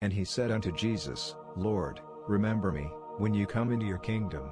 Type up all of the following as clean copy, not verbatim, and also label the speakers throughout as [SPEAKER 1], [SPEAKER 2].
[SPEAKER 1] And he said unto Jesus, Lord, remember me, when you come into your kingdom.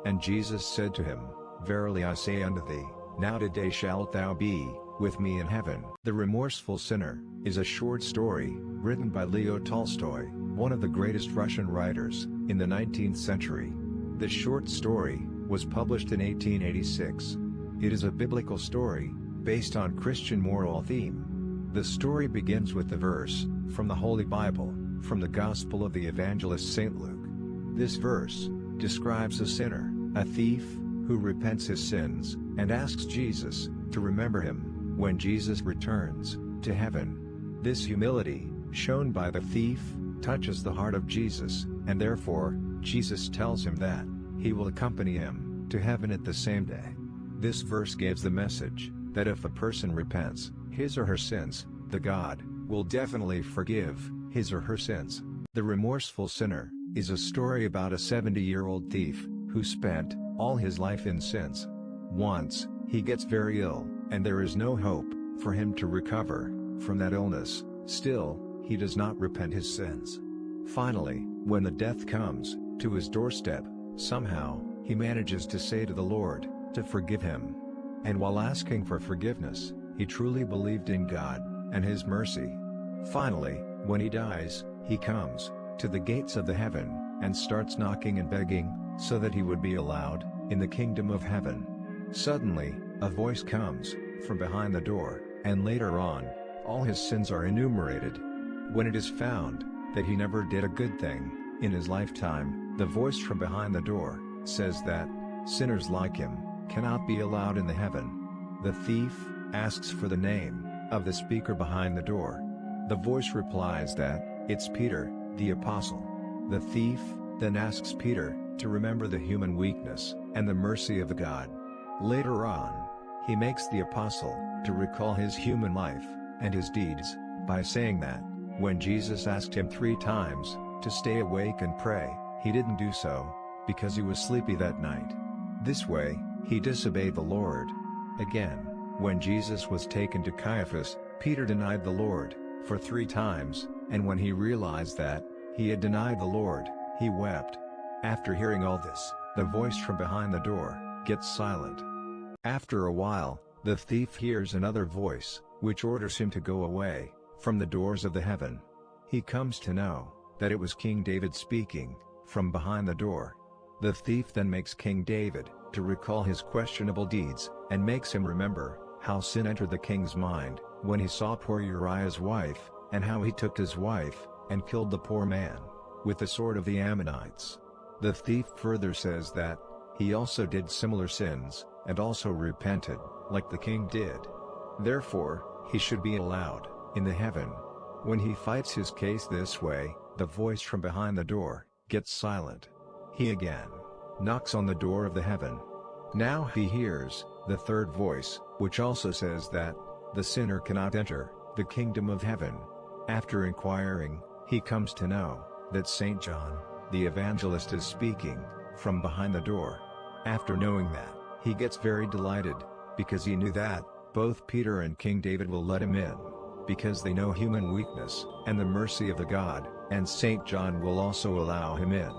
[SPEAKER 1] And Jesus said to him, Verily I say unto thee, now today shalt thou be with me in heaven. The Remorseful Sinner is a short story, written by Leo Tolstoy, one of the greatest Russian writers, in the 19th century. The short story was published in 1886. It is a biblical story, based on Christian moral theme. The story begins with the verse, from the Holy Bible, from the Gospel of the Evangelist St. Luke. This verse describes a sinner, a thief, who repents his sins, and asks Jesus to remember him when Jesus returns to heaven. This humility, shown by the thief, touches the heart of Jesus, and therefore, Jesus tells him that he will accompany him to heaven at the same day. This verse gives the message that if a person repents his or her sins, the God will definitely forgive his or her sins. The Remorseful Sinner is a story about a 70-year-old thief who spent all his life in sins. Once, he gets very ill, and there is no hope for him to recover from that illness. Still, he does not repent his sins. Finally, when the death comes to his doorstep, somehow, he manages to say to the Lord to forgive him. And while asking for forgiveness, he truly believed in God and His mercy. Finally, when he dies, he comes to the gates of the heaven and starts knocking and begging so that he would be allowed in the kingdom of heaven. Suddenly, a voice comes from behind the door, and later on, all his sins are enumerated. When it is found that he never did a good thing in his lifetime, the voice from behind the door says that sinners like him cannot be allowed in the heaven. The thief asks for the name of the speaker behind the door. The voice replies that it's Peter, the apostle. The thief then asks Peter to remember the human weakness and the mercy of the God. Later on, he makes the apostle to recall his human life and his deeds by saying that when Jesus asked him 3 times to stay awake and pray, he didn't do so because he was sleepy that night. This way, he disobeyed the Lord. Again, when Jesus was taken to Caiaphas, Peter denied the Lord for 3 times, and when he realized that he had denied the Lord, he wept. After hearing all this, the voice from behind the door gets silent. After a while, the thief hears another voice, which orders him to go away from the doors of the heaven. He comes to know that it was King David speaking from behind the door. The thief then makes King David to recall his questionable deeds, and makes him remember how sin entered the king's mind when he saw poor Uriah's wife, and how he took his wife and killed the poor man with the sword of the Ammonites. The thief further says that he also did similar sins, and also repented, like the king did. Therefore, he should be allowed in the heaven. When he fights his case this way, the voice from behind the door gets silent. He again knocks on the door of the heaven. Now he hears the third voice, which also says that the sinner cannot enter the kingdom of heaven. After inquiring, he comes to know that St. John, the evangelist, is speaking from behind the door. After knowing that, he gets very delighted, because he knew that both Peter and King David will let him in, because they know human weakness and the mercy of the God, and St. John will also allow him in,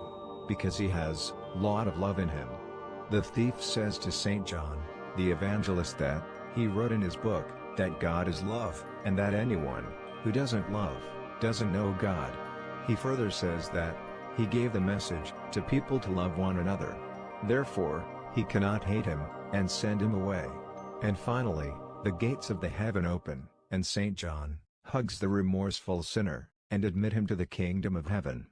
[SPEAKER 1] because he has a lot of love in him. The thief says to St. John, the evangelist, that he wrote in his book that God is love, and that anyone who doesn't love doesn't know God. He further says that he gave the message to people to love one another. Therefore, he cannot hate him and send him away. And finally, the gates of the heaven open, and St. John hugs the remorseful sinner and admit him to the kingdom of heaven.